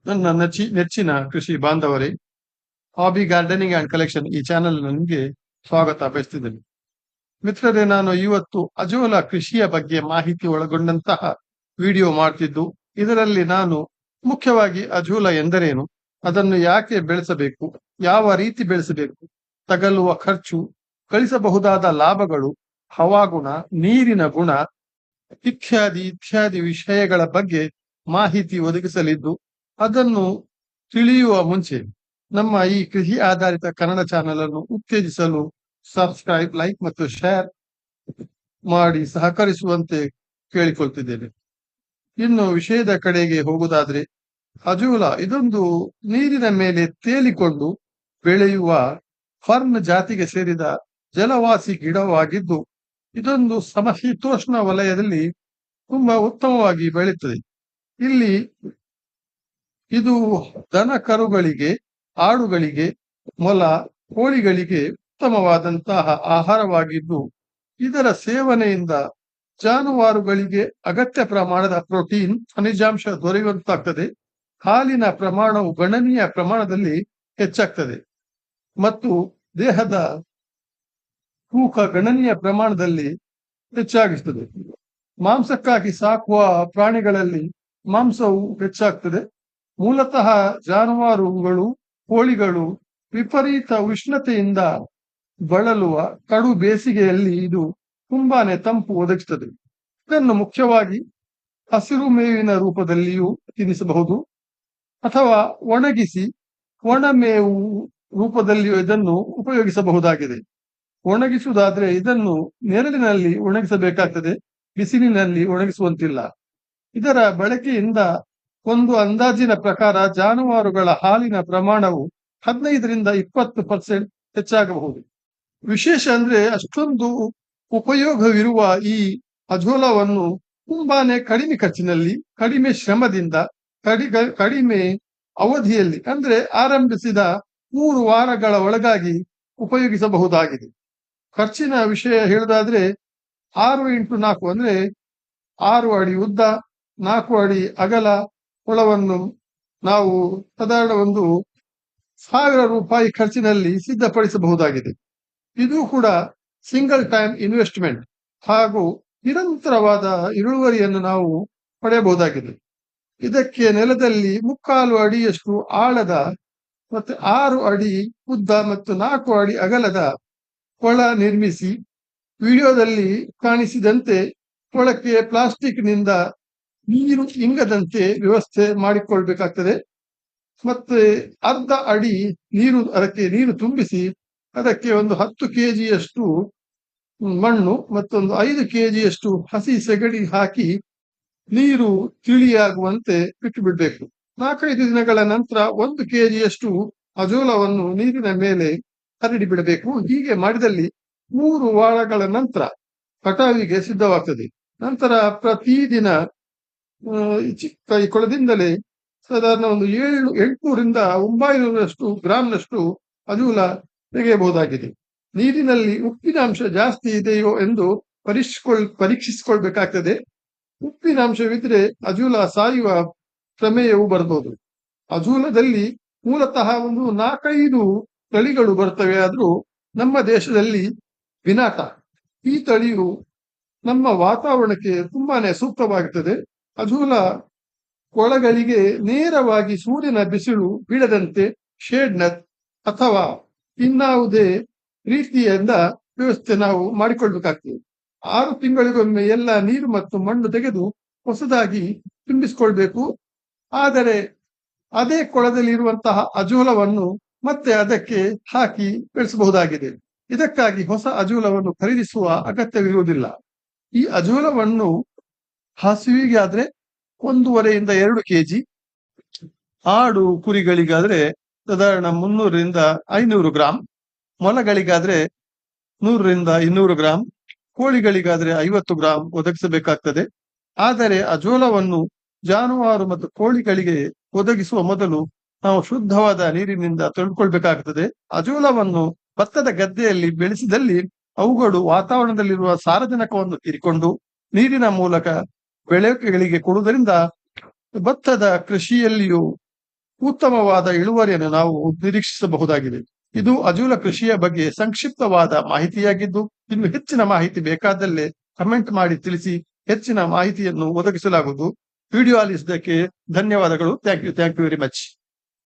ನನ್ನ ನೆಚ್ಚಿನ ಕೃಷಿ ಬಾಂಧವರೇ, ಹಾಬಿ ಗಾರ್ಡನಿಂಗ್ ಅಂಡ್ ಕಲೆಕ್ಷನ್ ಈ ಚಾನೆಲ್ ನನಗೆ ಸ್ವಾಗತ ಬಯಸ್ತಿದ್ದೇನೆ. ಮಿತ್ರರೇ, ನಾನು ಇವತ್ತು ಅಜೋಲಾ ಕೃಷಿಯ ಬಗ್ಗೆ ಮಾಹಿತಿ ಒಳಗೊಂಡಂತಹ ವಿಡಿಯೋ ಮಾಡ್ತಿದ್ದು, ಇದರಲ್ಲಿ ನಾನು ಮುಖ್ಯವಾಗಿ ಅಜೋಲಾ ಎಂದರೇನು, ಅದನ್ನು ಯಾಕೆ ಬೆಳೆಸಬೇಕು, ಯಾವ ರೀತಿ ಬೆಳೆಸಬೇಕು, ತಗಲುವ ಖರ್ಚು, ಗಳಿಸಬಹುದಾದ ಲಾಭಗಳು, ಹವಾಗುಣ, ನೀರಿನ ಗುಣ ಇತ್ಯಾದಿ ವಿಷಯಗಳ ಬಗ್ಗೆ ಮಾಹಿತಿ ಒದಗಿಸಲಿದ್ದು, ಅದನ್ನು ತಿಳಿಯುವ ಮುಂಚೆ ನಮ್ಮ ಈ ಕೃಷಿ ಆಧಾರಿತ ಕನ್ನಡ ಚಾನೆಲ್ ಅನ್ನು ಉತ್ತೇಜಿಸಲು ಸಬ್ಸ್ಕ್ರೈಬ್, ಲೈಕ್ ಮತ್ತು ಶೇರ್ ಮಾಡಿ ಸಹಕರಿಸುವಂತೆ ಕೇಳಿಕೊಳ್ತಿದ್ದೇನೆ. ಇನ್ನು ವಿಷಯದ ಕಡೆಗೆ ಹೋಗುವುದಾದ್ರೆ, ಅಜೋಲಾ ಇದೊಂದು ನೀರಿನ ಮೇಲೆ ತೇಲಿಕೊಂಡು ಬೆಳೆಯುವ ಫರ್ನ್ ಜಾತಿಗೆ ಸೇರಿದ ಜಲವಾಸಿ ಗಿಡವಾಗಿದ್ದು, ಇದೊಂದು ಸಮಶೀತೋಷ್ಣ ವಲಯದಲ್ಲಿ ತುಂಬಾ ಉತ್ತಮವಾಗಿ ಬೆಳೆಯುತ್ತದೆ. ಇದು ದನ ಕರುಗಳಿಗೆ, ಆಡುಗಳಿಗೆ, ಮೊಲ, ಕೋಳಿಗಳಿಗೆ ಉತ್ತಮವಾದಂತಹ ಆಹಾರವಾಗಿದ್ದು, ಇದರ ಸೇವನೆಯಿಂದ ಜಾನುವಾರುಗಳಿಗೆ ಅಗತ್ಯ ಪ್ರಮಾಣದ ಪ್ರೋಟೀನ್, ಖನಿಜಾಂಶ ದೊರೆಯುವಂತಾಗ್ತದೆ. ಹಾಲಿನ ಪ್ರಮಾಣವು ಗಣನೀಯ ಪ್ರಮಾಣದಲ್ಲಿ ಹೆಚ್ಚಾಗ್ತದೆ ಮತ್ತು ದೇಹದ ತೂಕ ಗಣನೀಯ ಪ್ರಮಾಣದಲ್ಲಿ ಹೆಚ್ಚಾಗಿರ್ತದೆ. ಮಾಂಸಕ್ಕಾಗಿ ಸಾಕುವ ಪ್ರಾಣಿಗಳಲ್ಲಿ ಮಾಂಸವು ಹೆಚ್ಚಾಗ್ತದೆ. ಮೂಲತಃ ಜಾನುವಾರುಗಳು, ಕೋಳಿಗಳು ವಿಪರೀತ ಉಷ್ಣತೆಯಿಂದ ಬಳಲುವ ಕಡು ಬೇಸಿಗೆಯಲ್ಲಿ ಇದು ತುಂಬಾನೇ ತಂಪು ಒದಗಿಸುತ್ತದೆ. ಇದನ್ನು ಮುಖ್ಯವಾಗಿ ಹಸಿರು ಮೇವಿನ ರೂಪದಲ್ಲಿಯೂ ತಿನ್ನಿಸಬಹುದು ಅಥವಾ ಒಣಗಿಸಿ ಒಣಮೇವು ರೂಪದಲ್ಲಿಯೂ ಇದನ್ನು ಉಪಯೋಗಿಸಬಹುದಾಗಿದೆ. ಒಣಗಿಸುವುದಾದ್ರೆ ಇದನ್ನು ನೆರಳಿನಲ್ಲಿ ಒಣಗಿಸಬೇಕಾಗ್ತದೆ, ಬಿಸಿಲಿನಲ್ಲಿ ಒಣಗಿಸುವಂತಿಲ್ಲ. ಇದರ ಬಳಕೆಯಿಂದ ಒಂದು ಅಂದಾಜಿನ ಪ್ರಕಾರ ಜಾನುವಾರುಗಳ ಹಾಲಿನ ಪ್ರಮಾಣವು 15ರಿಂದ 20% ಹೆಚ್ಚಾಗಬಹುದು. ವಿಶೇಷ ಅಂದ್ರೆ, ಅಷ್ಟೊಂದು ಉಪಯೋಗವಿರುವ ಈ ಅಜೋಲಾವನ್ನು ತುಂಬಾನೇ ಕಡಿಮೆ ಖರ್ಚಿನಲ್ಲಿ, ಕಡಿಮೆ ಶ್ರಮದಿಂದ, ಕಡಿಮೆ ಅವಧಿಯಲ್ಲಿ ಅಂದ್ರೆ ಆರಂಭಿಸಿದ 3 ವಾರಗಳ ಒಳಗಾಗಿ ಉಪಯೋಗಿಸಬಹುದಾಗಿದೆ. ಖರ್ಚಿನ ವಿಷಯ ಹೇಳುವುದಾದ್ರೆ, 6x4 ಅಂದ್ರೆ 6 ಅಡಿ ಉದ್ದ, 4 ಅಡಿ ಅಗಲ ಹೊಳವನ್ನು ನಾವು ಸಾಧಾರಣ ಒಂದು 1000 ರೂಪಾಯಿ ಖರ್ಚಿನಲ್ಲಿ ಸಿದ್ಧಪಡಿಸಬಹುದಾಗಿದೆ. ಇದು ಕೂಡ ಸಿಂಗಲ್ ಟೈಮ್ ಇನ್ವೆಸ್ಟ್ಮೆಂಟ್ ಹಾಗೂ ನಿರಂತರವಾದ ಇಳುವರಿಯನ್ನು ನಾವು ಪಡೆಯಬಹುದಾಗಿದೆ. ಇದಕ್ಕೆ ನೆಲದಲ್ಲಿ 3/4 ಅಡಿಯಷ್ಟು ಆಳದ ಮತ್ತೆ 6 ಅಡಿ ಉದ್ದ ಮತ್ತು 4 ಅಡಿ ಅಗಲದ ಕೊಳ ನಿರ್ಮಿಸಿ, ವಿಡಿಯೋದಲ್ಲಿ ಕಾಣಿಸಿದಂತೆ ಕೊಳಕ್ಕೆ ಪ್ಲಾಸ್ಟಿಕ್ನಿಂದ ನೀರು ಇಂಗದಂತೆ ವ್ಯವಸ್ಥೆ ಮಾಡಿಕೊಳ್ಬೇಕಾಗ್ತದೆ. ಮತ್ತೆ ಅರ್ಧ ಅಡಿ ಅದಕ್ಕೆ ನೀರು ತುಂಬಿಸಿ, ಅದಕ್ಕೆ ಒಂದು 10 kgಯಷ್ಟು ಮಣ್ಣು ಮತ್ತೊಂದು 5 kgಯಷ್ಟು ಹಸಿ ಸೆಗಣಿ ಹಾಕಿ ನೀರು ತಿಳಿಯಾಗುವಂತೆ ಬಿಟ್ಟು ಬಿಡ್ಬೇಕು. 4-5 ದಿನಗಳ ನಂತರ 1 kgಯಷ್ಟು ಅಜೋಲವನ್ನು ನೀರಿನ ಮೇಲೆ ಹರಡಿ ಬಿಡಬೇಕು. ಹೀಗೆ ಮಾಡಿದಲ್ಲಿ 3 ವಾರಗಳ ನಂತರ ಕಟಾವಿಗೆ ಸಿದ್ಧವಾಗ್ತದೆ. ನಂತರ ಪ್ರತಿದಿನ ಚಿಕ್ಕ ಈ ಕೊಳದಿಂದಲೇ ಸಾಧಾರಣ ಒಂದು 800ರಿಂದ 900ರಷ್ಟು ಗ್ರಾಂನಷ್ಟು ಅಜೋಲಾ ತೆಗೆಯಬಹುದಾಗಿದೆ. ನೀರಿನಲ್ಲಿ ಉಪ್ಪಿನಾಂಶ ಜಾಸ್ತಿ ಇದೆಯೋ ಎಂದು ಪರೀಕ್ಷಿಸಿಕೊಳ್ಬೇಕಾಗ್ತದೆ. ಉಪ್ಪಿನಾಂಶವಿದ್ರೆ ಅಜೋಲಾ ಸಾಯುವ ಪ್ರಮೇಯವು ಬರಬಹುದು. ಅಜೋಲಾದಲ್ಲಿ ಮೂಲತಃ ಒಂದು 4-5 ತಳಿಗಳು ಬರ್ತವೆ. ಆದ್ರೂ ನಮ್ಮ ದೇಶದಲ್ಲಿ ವಿನಾಟ ಈ ತಳಿಯು ನಮ್ಮ ವಾತಾವರಣಕ್ಕೆ ತುಂಬಾನೇ ಸೂಕ್ತವಾಗುತ್ತದೆ. ಅಜೋಲಾ ಕೊಳಗಳಿಗೆ ನೇರವಾಗಿ ಸೂರ್ಯನ ಬಿಸಿಲು ಬೀಳದಂತೆ ಶೇಡ್ ನೆಟ್ ಅಥವಾ ಇನ್ನಾವುದೇ ರೀತಿಯಿಂದ ವ್ಯವಸ್ಥೆ ನಾವು ಮಾಡಿಕೊಳ್ಬೇಕಾಗ್ತದೆ. 6 ತಿಂಗಳಿಗೊಮ್ಮೆ ಎಲ್ಲ ನೀರು ಮತ್ತು ಮಣ್ಣು ತೆಗೆದು ಹೊಸದಾಗಿ ತುಂಬಿಸಿಕೊಳ್ಬೇಕು. ಆದರೆ ಅದೇ ಕೊಳದಲ್ಲಿ ಇರುವಂತಹ ಅಜೋಲವನ್ನು ಮತ್ತೆ ಅದಕ್ಕೆ ಹಾಕಿ ಬೆಳೆಸಬಹುದಾಗಿದೆ. ಇದಕ್ಕಾಗಿ ಹೊಸ ಅಜೋಲವನ್ನು ಖರೀದಿಸುವ ಅಗತ್ಯವಿರುವುದಿಲ್ಲ. ಈ ಅಜೋಲವನ್ನು ಹಸುವಿಗೆ ಆದ್ರೆ 1.5ರಿಂದ 2 kg, ಆಡು ಕುರಿಗಳಿಗಾದ್ರೆ ಸಾಧಾರಣ 300ರಿಂದ 500 ಗ್ರಾಂ, ಮೊಲಗಳಿಗಾದ್ರೆ 100ರಿಂದ 200 ಗ್ರಾಂ, ಕೋಳಿಗಳಿಗಾದ್ರೆ 50 ಗ್ರಾಂ ಒದಗಿಸಬೇಕಾಗ್ತದೆ. ಆದರೆ ಅಜೋಲವನ್ನು ಜಾನುವಾರು ಮತ್ತು ಕೋಳಿಗಳಿಗೆ ಒದಗಿಸುವ ಮೊದಲು ನಾವು ಶುದ್ಧವಾದ ನೀರಿನಿಂದ ತೊಳೆದುಕೊಳ್ಬೇಕಾಗ್ತದೆ. ಅಜೋಲವನ್ನು ಭತ್ತದ ಗದ್ದೆಯಲ್ಲಿ ಬೆಳೆಸಿದಲ್ಲಿ ಅವುಗಳು ವಾತಾವರಣದಲ್ಲಿರುವ ಸಾರಜನಕವನ್ನು ಹೀರಿಕೊಂಡು ನೀರಿನ ಮೂಲಕ ಬೆಳೆಗಳಿಗೆ ಕೊಡುವುದರಿಂದ ಭತ್ತದ ಕೃಷಿಯಲ್ಲಿಯೂ ಉತ್ತಮವಾದ ಇಳುವರಿಯನ್ನು ನಾವು ನಿರೀಕ್ಷಿಸಬಹುದಾಗಿದೆ. ಇದು ಅಜೂಲ ಕೃಷಿಯ ಬಗ್ಗೆ ಸಂಕ್ಷಿಪ್ತವಾದ ಮಾಹಿತಿಯಾಗಿದ್ದು, ಇನ್ನು ಹೆಚ್ಚಿನ ಮಾಹಿತಿ ಬೇಕಾದಲ್ಲಿ ಕಮೆಂಟ್ ಮಾಡಿ ತಿಳಿಸಿ. ಹೆಚ್ಚಿನ ಮಾಹಿತಿಯನ್ನು ಒದಗಿಸಲಾಗುವುದು. ವಿಡಿಯೋ ಆಲಿಸಿದ್ದಕ್ಕೆ ಧನ್ಯವಾದಗಳು. Thank you very much.